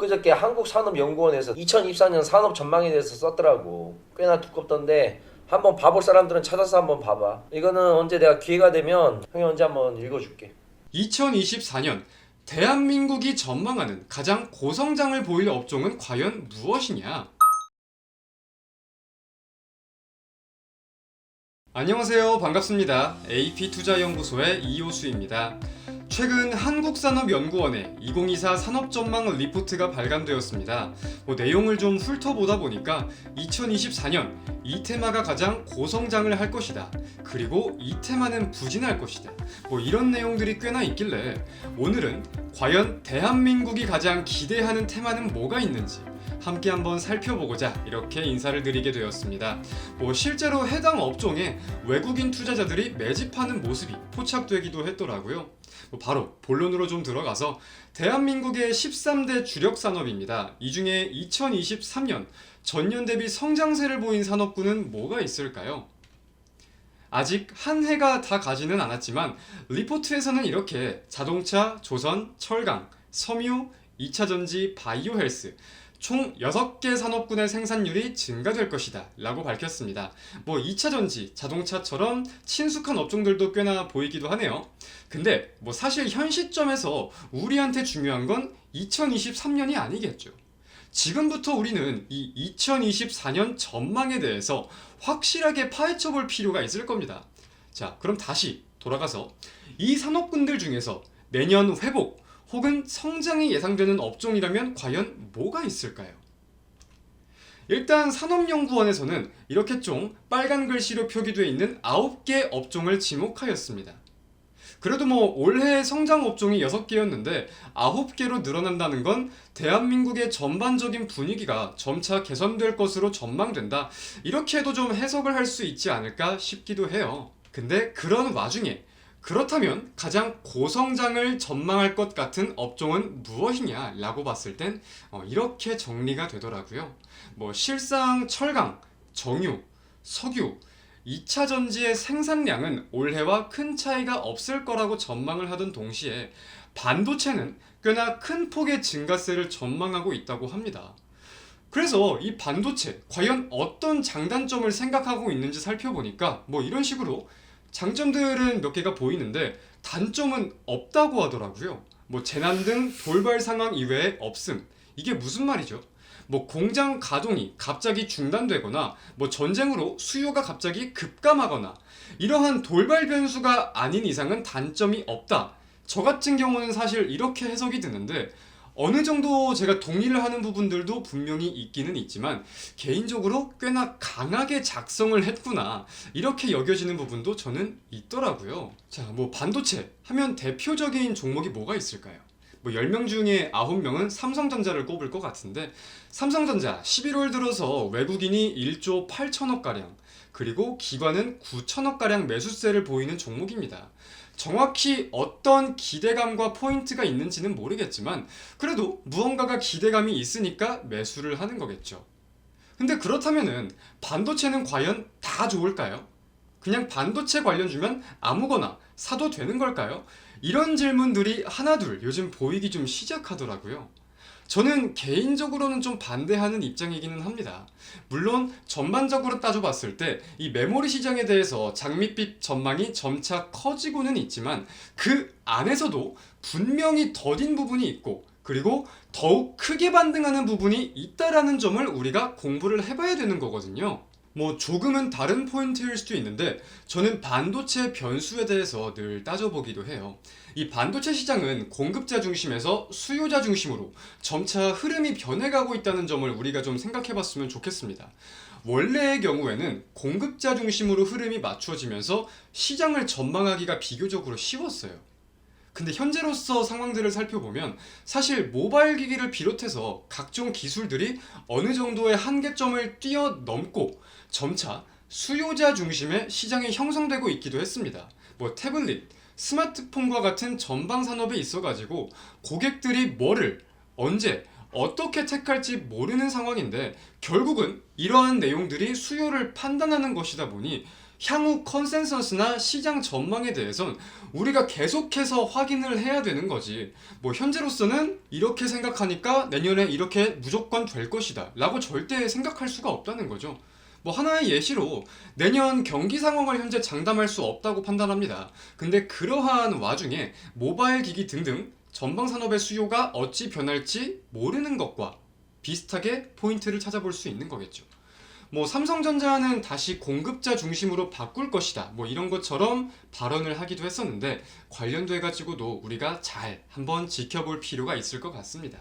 엊그저께 한국산업연구원에서 2024년 산업 전망에 대해서 썼더라고. 꽤나 두껍던데 한번 봐볼 사람들은 찾아서 한번 봐봐. 이거는 언제 내가 기회가 되면 형이 언제 한번 읽어줄게. 2024년 대한민국이 전망하는 가장 고성장을 보일 업종은 과연 무엇이냐? 안녕하세요. 반갑습니다. AP투자연구소의 이호수입니다. 최근 한국산업연구원의 2024 산업전망 리포트가 발간되었습니다. 내용을 좀 훑어보다 보니까 2024년 이 테마가 가장 고성장을 할 것이다. 그리고 이 테마는 부진할 것이다. 이런 내용들이 꽤나 있길래 오늘은 과연 대한민국이 가장 기대하는 테마는 뭐가 있는지 함께 한번 살펴보고자 이렇게 인사를 드리게 되었습니다. 실제로 해당 업종에 외국인 투자자들이 매집하는 모습이 포착되기도 했더라고요. 바로 본론으로 좀 들어가서 대한민국의 13대 주력 산업입니다. 이 중에 2023년 전년 대비 성장세를 보인 산업군은 뭐가 있을까요? 아직 한 해가 다 가지는 않았지만 리포트에서는 이렇게 자동차, 조선, 철강, 섬유, 2차전지, 바이오 헬스 총 6개 산업군의 생산률이 증가될 것이다 라고 밝혔습니다. 2차전지, 자동차처럼 친숙한 업종들도 꽤나 보이기도 하네요. 근데 사실 현 시점에서 우리한테 중요한 건 2023년이 아니겠죠. 지금부터 우리는 이 2024년 전망에 대해서 확실하게 파헤쳐 볼 필요가 있을 겁니다. 자, 그럼 다시 돌아가서 이 산업군들 중에서 내년 회복 혹은 성장이 예상되는 업종이라면 과연 뭐가 있을까요? 일단 산업연구원에서는 이렇게 좀 빨간 글씨로 표기되어 있는 9개 업종을 지목하였습니다. 그래도 올해 성장 업종이 6개였는데 9개로 늘어난다는 건 대한민국의 전반적인 분위기가 점차 개선될 것으로 전망된다. 이렇게 해도 좀 해석을 할 수 있지 않을까 싶기도 해요. 근데 그런 와중에 그렇다면 가장 고성장을 전망할 것 같은 업종은 무엇이냐 라고 봤을 땐 이렇게 정리가 되더라고요. 실상 철강, 정유, 석유, 2차전지의 생산량은 올해와 큰 차이가 없을 거라고 전망을 하던 동시에 반도체는 꽤나 큰 폭의 증가세를 전망하고 있다고 합니다. 그래서 이 반도체 과연 어떤 장단점을 생각하고 있는지 살펴보니까 이런 식으로 장점들은 몇 개가 보이는데 단점은 없다고 하더라고요. 재난 등 돌발 상황 이외에 없음. 이게 무슨 말이죠? 공장 가동이 갑자기 중단되거나 전쟁으로 수요가 갑자기 급감하거나 이러한 돌발 변수가 아닌 이상은 단점이 없다. 저 같은 경우는 사실 이렇게 해석이 드는데 어느 정도 제가 동의를 하는 부분들도 분명히 있기는 있지만 개인적으로 꽤나 강하게 작성을 했구나 이렇게 여겨지는 부분도 저는 있더라고요. 자, 반도체 하면 대표적인 종목이 뭐가 있을까요? 10명 중에 9명은 삼성전자를 꼽을 것 같은데 삼성전자 11월 들어서 외국인이 1조 8천억가량 그리고 기관은 9천억가량 매수세를 보이는 종목입니다. 정확히 어떤 기대감과 포인트가 있는지는 모르겠지만 그래도 무언가가 기대감이 있으니까 매수를 하는 거겠죠. 근데 그렇다면은 반도체는 과연 다 좋을까요? 그냥 반도체 관련주면 아무거나 사도 되는 걸까요? 이런 질문들이 하나둘 요즘 보이기 좀 시작하더라고요. 저는 개인적으로는 좀 반대하는 입장이기는 합니다. 물론 전반적으로 따져봤을 때 이 메모리 시장에 대해서 장밋빛 전망이 점차 커지고는 있지만 그 안에서도 분명히 더딘 부분이 있고 그리고 더욱 크게 반등하는 부분이 있다라는 점을 우리가 공부를 해봐야 되는 거거든요. 조금은 다른 포인트일 수도 있는데 저는 반도체 변수에 대해서 늘 따져보기도 해요. 이 반도체 시장은 공급자 중심에서 수요자 중심으로 점차 흐름이 변해가고 있다는 점을 우리가 좀 생각해봤으면 좋겠습니다. 원래의 경우에는 공급자 중심으로 흐름이 맞춰지면서 시장을 전망하기가 비교적으로 쉬웠어요. 근데 현재로서 상황들을 살펴보면 사실 모바일 기기를 비롯해서 각종 기술들이 어느 정도의 한계점을 뛰어넘고 점차 수요자 중심의 시장이 형성되고 있기도 했습니다. 태블릿, 스마트폰과 같은 전방 산업에 있어가지고 고객들이 뭐를 언제 어떻게 택할지 모르는 상황인데 결국은 이러한 내용들이 수요를 판단하는 것이다 보니 향후 컨센서스나 시장 전망에 대해선 우리가 계속해서 확인을 해야 되는 거지. 뭐 현재로서는 이렇게 생각하니까 내년에 이렇게 무조건 될 것이다 라고 절대 생각할 수가 없다는 거죠. 뭐 하나의 예시로 내년 경기 상황을 현재 장담할 수 없다고 판단합니다. 근데 그러한 와중에 모바일 기기 등등 전방 산업의 수요가 어찌 변할지 모르는 것과 비슷하게 포인트를 찾아볼 수 있는 거겠죠. 뭐 삼성전자는 다시 공급자 중심으로 바꿀 것이다 뭐 이런 것처럼 발언을 하기도 했었는데 관련돼 가지고도 우리가 잘 한번 지켜볼 필요가 있을 것 같습니다.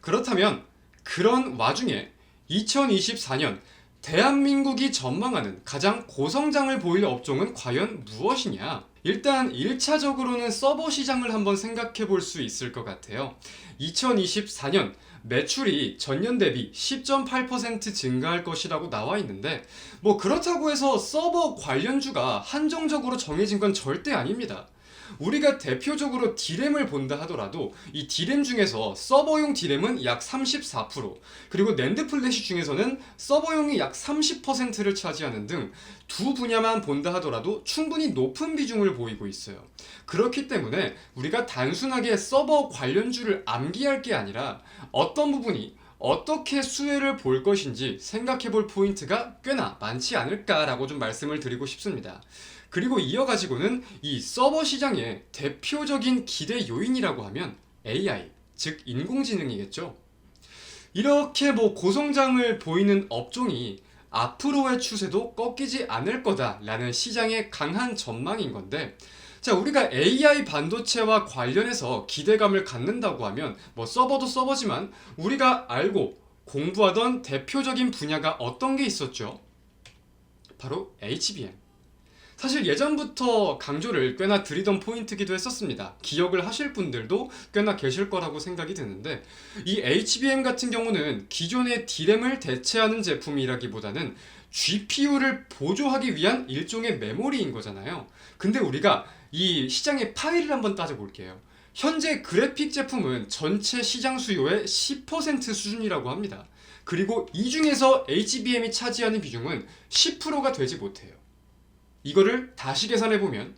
그렇다면 그런 와중에 2024년 대한민국이 전망하는 가장 고성장을 보일 업종은 과연 무엇이냐? 일단 1차적으로는 서버 시장을 한번 생각해 볼 수 있을 것 같아요. 2024년 매출이 전년 대비 10.8% 증가할 것이라고 나와 있는데 뭐 그렇다고 해서 서버 관련주가 한정적으로 정해진 건 절대 아닙니다. 우리가 대표적으로 D램을 본다 하더라도 이 D램 중에서 서버용 D램은 약 34%, 그리고 낸드 플래시 중에서는 서버용이 약 30%를 차지하는 등 두 분야만 본다 하더라도 충분히 높은 비중을 보이고 있어요. 그렇기 때문에 우리가 단순하게 서버 관련주를 암기할 게 아니라 어떤 부분이 어떻게 수혜를 볼 것인지 생각해 볼 포인트가 꽤나 많지 않을까라고 좀 말씀을 드리고 싶습니다. 그리고 이어가지고는 이 서버 시장의 대표적인 기대 요인이라고 하면 AI, 즉 인공지능이겠죠. 이렇게 뭐 고성장을 보이는 업종이 앞으로의 추세도 꺾이지 않을 거다라는 시장의 강한 전망인 건데, 자, 우리가 AI 반도체와 관련해서 기대감을 갖는다고 하면 뭐 서버도 서버지만 우리가 알고 공부하던 대표적인 분야가 어떤 게 있었죠? 바로 HBM. 사실 예전부터 강조를 꽤나 드리던 포인트기도 했었습니다. 기억을 하실 분들도 꽤나 계실 거라고 생각이 드는데, 이 HBM 같은 경우는 기존의 D램을 대체하는 제품이라기보다는 GPU를 보조하기 위한 일종의 메모리인 거잖아요. 근데 우리가 이 시장의 파이를 한번 따져볼게요. 현재 그래픽 제품은 전체 시장 수요의 10% 수준이라고 합니다. 그리고 이 중에서 HBM이 차지하는 비중은 10%가 되지 못해요. 이거를 다시 계산해보면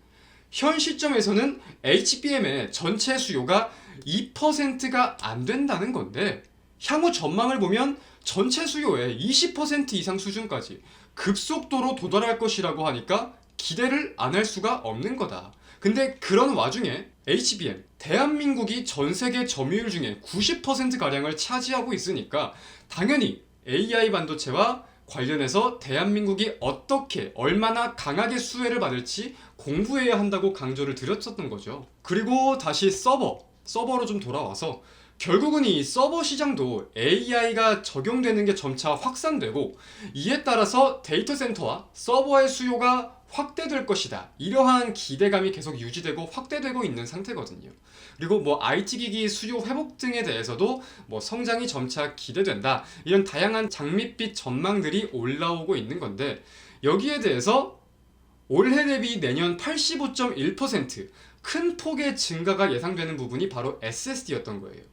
현 시점에서는 HBM의 전체 수요가 2%가 안 된다는 건데, 향후 전망을 보면 전체 수요의 20% 이상 수준까지 급속도로 도달할 것이라고 하니까 기대를 안 할 수가 없는 거다. 근데 그런 와중에 HBM, 대한민국이 전 세계 점유율 중에 90%가량을 차지하고 있으니까 당연히 AI 반도체와 관련해서 대한민국이 어떻게 얼마나 강하게 수혜를 받을지 공부해야 한다고 강조를 드렸었던 거죠. 그리고 다시 서버로 좀 돌아와서 결국은 이 서버 시장도 AI가 적용되는 게 점차 확산되고 이에 따라서 데이터 센터와 서버의 수요가 확대될 것이다. 이러한 기대감이 계속 유지되고 확대되고 있는 상태거든요. 그리고 뭐 IT 기기 수요 회복 등에 대해서도 뭐 성장이 점차 기대된다. 이런 다양한 장밋빛 전망들이 올라오고 있는 건데, 여기에 대해서 올해 대비 내년 85.1% 큰 폭의 증가가 예상되는 부분이 바로 SSD였던 거예요.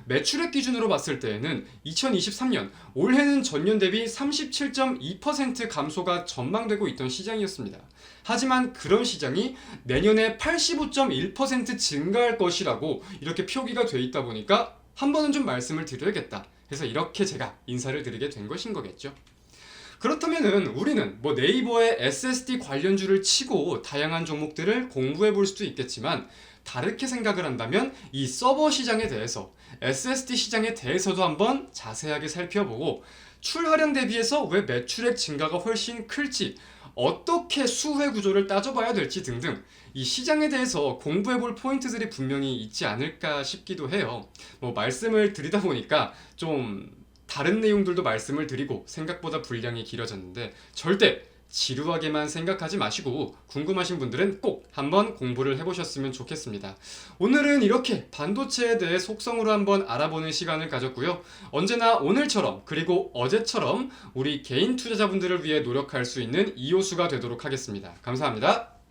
매출액 기준으로 봤을 때에는 2023년 올해는 전년 대비 37.2% 감소가 전망되고 있던 시장이었습니다. 하지만 그런 시장이 내년에 85.1% 증가할 것이라고 이렇게 표기가 돼 있다 보니까 한 번은 좀 말씀을 드려야겠다 해서 이렇게 제가 인사를 드리게 된 것인 거겠죠. 그렇다면은 우리는 뭐 네이버의 SSD 관련주를 치고 다양한 종목들을 공부해 볼 수도 있겠지만, 다르게 생각을 한다면 이 서버 시장에 대해서, SSD 시장에 대해서도 한번 자세하게 살펴보고 출하량 대비해서 왜 매출액 증가가 훨씬 클지, 어떻게 수혜 구조를 따져봐야 될지 등등 이 시장에 대해서 공부해볼 포인트들이 분명히 있지 않을까 싶기도 해요. 뭐 말씀을 드리다 보니까 좀 다른 내용들도 말씀을 드리고 생각보다 분량이 길어졌는데, 절대 지루하게만 생각하지 마시고 궁금하신 분들은 꼭 한번 공부를 해보셨으면 좋겠습니다. 오늘은 이렇게 반도체에 대해 속성으로 한번 알아보는 시간을 가졌고요. 언제나 오늘처럼 그리고 어제처럼 우리 개인 투자자분들을 위해 노력할 수 있는 이호수가 되도록 하겠습니다. 감사합니다.